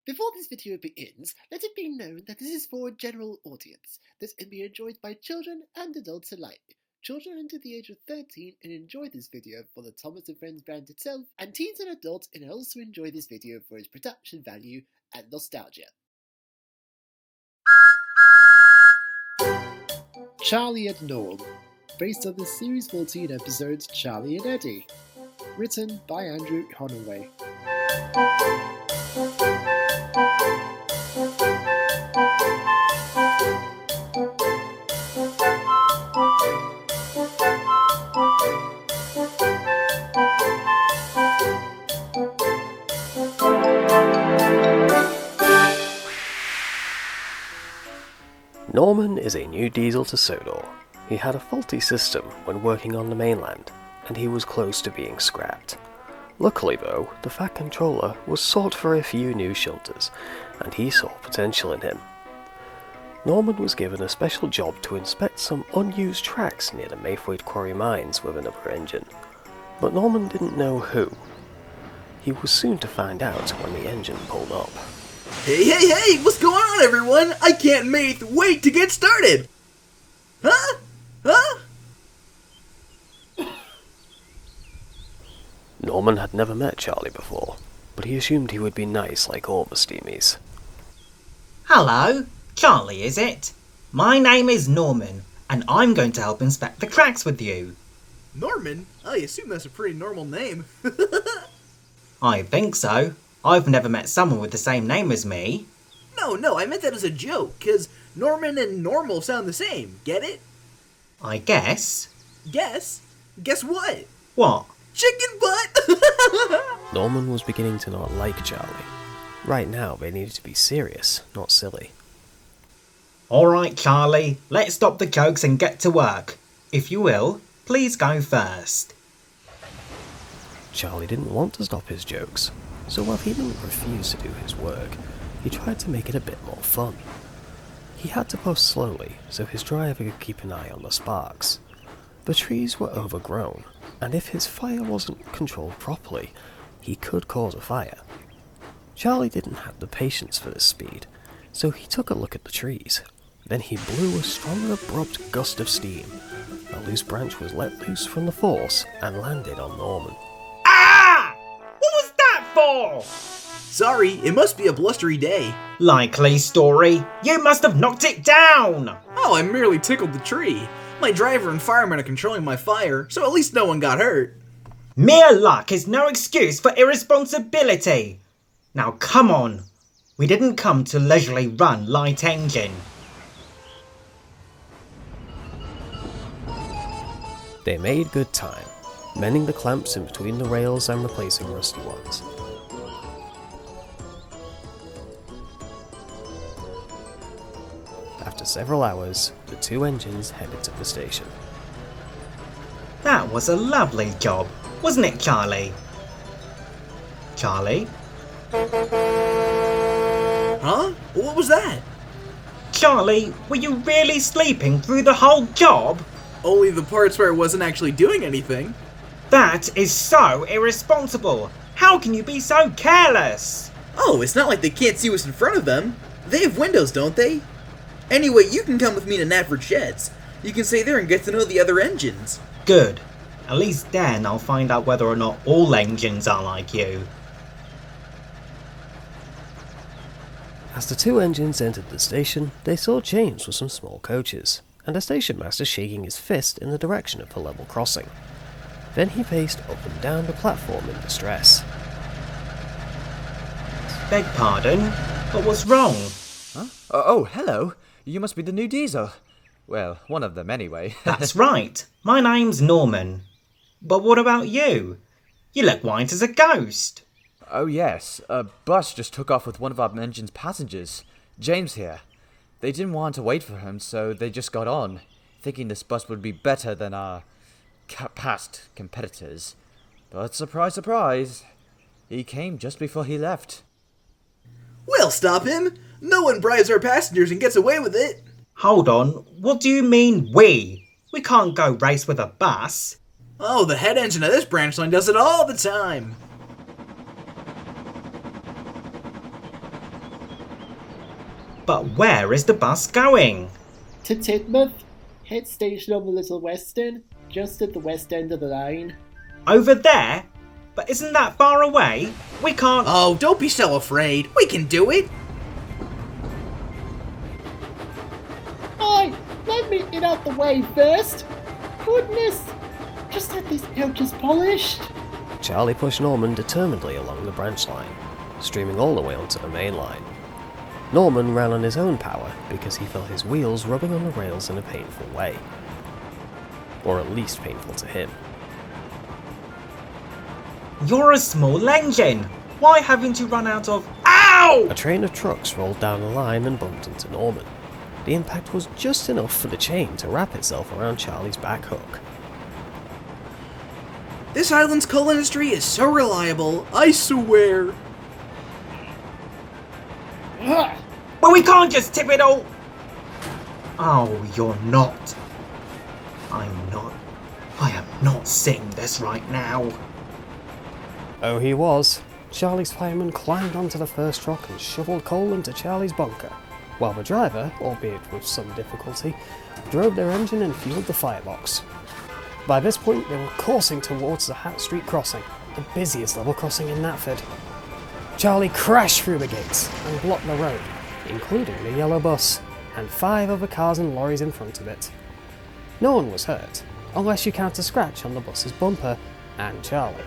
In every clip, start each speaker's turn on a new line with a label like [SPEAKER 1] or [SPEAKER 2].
[SPEAKER 1] Before this video begins, let it be known that this is for a general audience. This can be enjoyed by children and adults alike. Children under the age of 13 can enjoy this video for the Thomas & Friends brand itself, and teens and adults can also enjoy this video for its production value and nostalgia. Charlie and Norm, based on the series 14 episodes Charlie and Eddie. Written by Andrew Holloway.
[SPEAKER 2] Norman is a new diesel to Sodor. He had a faulty system when working on the mainland, and he was close to being scrapped. Luckily though, the Fat Controller was sought for a few new Shunters, and he saw potential in him. Norman was given a special job to inspect some unused tracks near the Maythwaite Quarry mines with another engine, but Norman didn't know who. He was soon to find out when the engine pulled up.
[SPEAKER 3] Hey, what's going on, everyone? I can't wait to get started! Huh?
[SPEAKER 2] Norman had never met Charlie before, but he assumed he would be nice like all the Steamies.
[SPEAKER 4] Hello, Charlie is it? My name is Norman, and I'm going to help inspect the tracks with you.
[SPEAKER 3] Norman? I assume that's a pretty normal name.
[SPEAKER 4] I think so. I've never met someone with the same name as me.
[SPEAKER 3] No, I meant that as a joke, because Norman and normal sound the same, get it?
[SPEAKER 4] I guess.
[SPEAKER 3] Guess? Guess what?
[SPEAKER 4] What?
[SPEAKER 3] Chicken butt!
[SPEAKER 2] Norman was beginning to not like Charlie. Right now, they needed to be serious, not silly.
[SPEAKER 4] Alright, Charlie, let's stop the jokes and get to work. If you will, please go first.
[SPEAKER 2] Charlie didn't want to stop his jokes, so while he didn't refuse to do his work, he tried to make it a bit more fun. He had to push slowly, so his driver could keep an eye on the sparks. The trees were overgrown, and if his fire wasn't controlled properly, he could cause a fire. Charlie didn't have the patience for this speed, so he took a look at the trees. Then he blew a strong abrupt gust of steam. A loose branch was let loose from the force and landed on Norman.
[SPEAKER 4] Ah! What was that for?
[SPEAKER 3] Sorry, it must be a blustery day.
[SPEAKER 4] Likely story. You must have knocked it down.
[SPEAKER 3] Oh, I merely tickled the tree. My driver and firemen are controlling my fire, so at least no one got hurt.
[SPEAKER 4] Mere luck is no excuse for irresponsibility. Now come on. We didn't come to leisurely run light engine.
[SPEAKER 2] They made good time, mending the clamps in between the rails and replacing rusty ones. After several hours, the two engines headed to the station.
[SPEAKER 4] That was a lovely job, wasn't it, Charlie? Charlie?
[SPEAKER 3] Huh? What was that?
[SPEAKER 4] Charlie, were you really sleeping through the whole job?
[SPEAKER 3] Only the parts where I wasn't actually doing anything.
[SPEAKER 4] That is so irresponsible. How can you be so careless?
[SPEAKER 3] Oh, it's not like they can't see what's in front of them. They have windows, don't they? Anyway, you can come with me to Natford Sheds. You can stay there and get to know the other engines.
[SPEAKER 4] Good. At least then I'll find out whether or not all engines are like you.
[SPEAKER 2] As the two engines entered the station, they saw James with some small coaches, and a stationmaster shaking his fist in the direction of the level crossing. Then he paced up and down the platform in distress.
[SPEAKER 4] Beg pardon, but what's wrong?
[SPEAKER 5] Huh? Oh, hello. You must be the new diesel. Well, one of them anyway.
[SPEAKER 4] That's right. My name's Norman. But what about you? You look white as a ghost.
[SPEAKER 5] Oh yes, a bus just took off with one of our engine's passengers, James here. They didn't want to wait for him, so they just got on, thinking this bus would be better than our past competitors. But surprise, surprise, he came just before he left.
[SPEAKER 3] We'll stop him! No one bribes our passengers and gets away with it!
[SPEAKER 4] Hold on, what do you mean we? We can't go race with a bus.
[SPEAKER 3] Oh, the head engine of this branch line does it all the time!
[SPEAKER 4] But where is the bus going?
[SPEAKER 1] To Tidmouth. Hit station on the Little Western, just at the west end of the line.
[SPEAKER 4] Over there? But isn't that far away? We can't...
[SPEAKER 3] Oh, don't be so afraid. We can do it.
[SPEAKER 1] Oi! Let me get out the way first! Goodness! Just had these coaches polished.
[SPEAKER 2] Charlie pushed Norman determinedly along the branch line, streaming all the way onto the main line. Norman ran on his own power because he felt his wheels rubbing on the rails in a painful way. Or at least painful to him.
[SPEAKER 4] You're a small engine. Why haven't you run out of... Ow!
[SPEAKER 2] A train of trucks rolled down the line and bumped into Norman. The impact was just enough for the chain to wrap itself around Charlie's back hook.
[SPEAKER 3] This island's coal industry is so reliable, I swear.
[SPEAKER 1] Ugh.
[SPEAKER 4] But we can't just tip it all... Oh, you're not. I'm not. I am not seeing this right now.
[SPEAKER 2] Oh, he was. Charlie's fireman climbed onto the first truck and shoveled coal into Charlie's bunker, while the driver, albeit with some difficulty, drove their engine and fueled the firebox. By this point, they were coursing towards the Hat Street crossing, the busiest level crossing in Knapford. Charlie crashed through the gates and blocked the road, including the yellow bus, and 5 other cars and lorries in front of it. No one was hurt, unless you count a scratch on the bus's bumper and Charlie,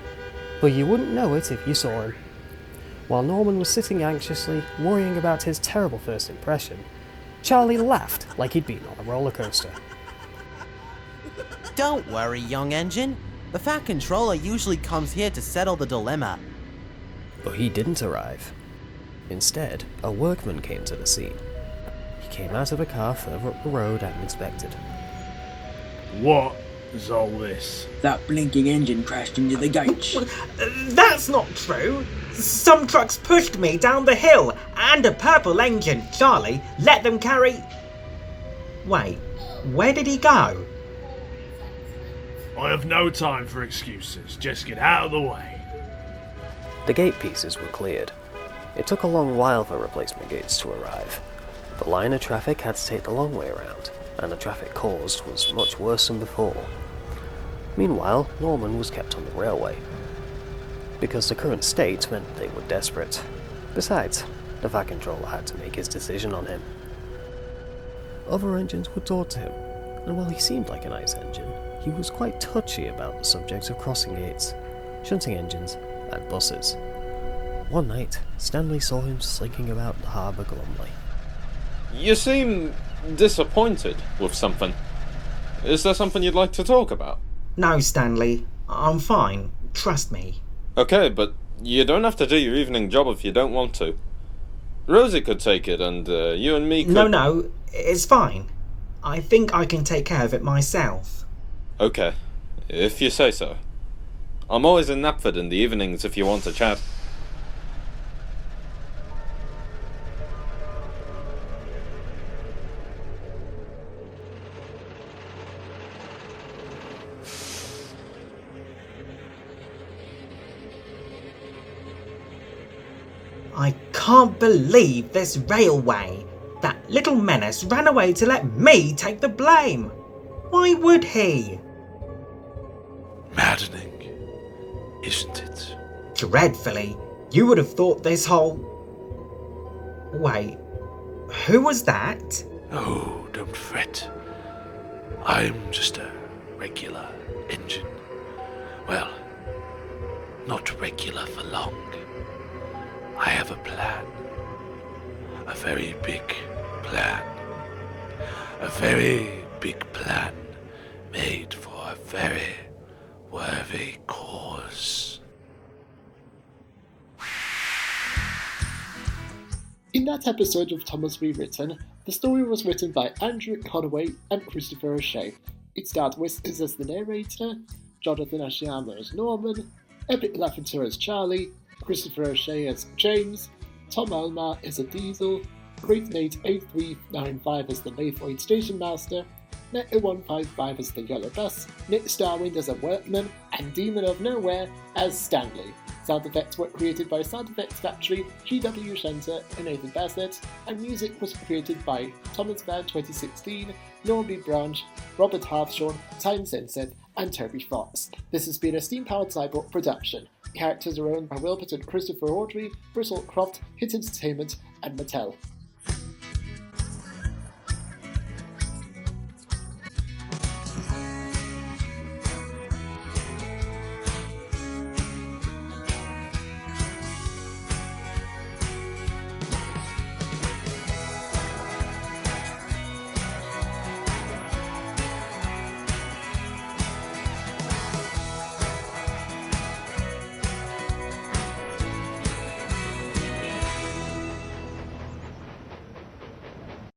[SPEAKER 2] but you wouldn't know it if you saw him. While Norman was sitting anxiously, worrying about his terrible first impression, Charlie laughed like he'd been on a roller coaster.
[SPEAKER 6] Don't worry, young engine. The Fat Controller usually comes here to settle the dilemma.
[SPEAKER 2] But he didn't arrive. Instead, a workman came to the scene. He came out of a car further up the road and inspected.
[SPEAKER 7] What is all this?
[SPEAKER 8] That blinking engine crashed into the gates.
[SPEAKER 4] That's not true. Some trucks pushed me down the hill, and a purple engine, Charlie, let them carry... Wait, where did he go?
[SPEAKER 7] I have no time for excuses. Just get out of the way.
[SPEAKER 2] The gate pieces were cleared. It took a long while for replacement gates to arrive. The line of traffic had to take the long way around, and the traffic caused was much worse than before. Meanwhile, Norman was kept on the railway, because the current state meant they were desperate. Besides, the Fat Controller had to make his decision on him. Other engines were taught to him, and while he seemed like a nice engine, he was quite touchy about the subject of crossing gates, shunting engines, and buses. One night, Stanley saw him slinking about the harbour glumly.
[SPEAKER 9] You seem disappointed with something. Is there something you'd like to talk about?
[SPEAKER 4] No, Stanley. I'm fine. Trust me.
[SPEAKER 9] Okay, but you don't have to do your evening job if you don't want to. Rosie could take it, and you and me could...
[SPEAKER 4] No, it's fine. I think I can take care of it myself.
[SPEAKER 9] Okay, if you say so. I'm always in Knapford in the evenings if you want to chat.
[SPEAKER 4] I can't believe this railway. That little menace ran away to let me take the blame. Why would he?
[SPEAKER 7] Maddening, isn't it?
[SPEAKER 4] Dreadfully. You would have thought this whole... Wait, who was that?
[SPEAKER 7] Oh, don't fret. I'm just a regular engine. Well, not regular for long. I have a plan. A very big plan. A very big plan made for a very worthy cause.
[SPEAKER 1] In that episode of Thomas Rewritten, the story was written by Andrew Conaway and Christopher O'Shea. It starred Whiskers as the narrator, Jonathan Asiamah as Norman, Epiclafiteau as Charlie, Christopher O'Shea as James, Tom Allmark as a Diesel, Great Nate 8395 as the Mayfloyd stationmaster, Net0155 as the Yellow Bus, Nick Starwind as a workman, and Demon of Nowhere as Stanley. Sound effects were created by SoundEffectsFactory, GW Shunter, and Nathan Basset, and music was created by Thomas Van 2016, NorrambyBranch, Robert Harthshorne, Sensathe, and Toby Fox. This has been a Steam-Powered Cyborg production. Characters are owned by Wilbert and Christopher Audrey, Bristle Croft, Hit Entertainment, and Mattel.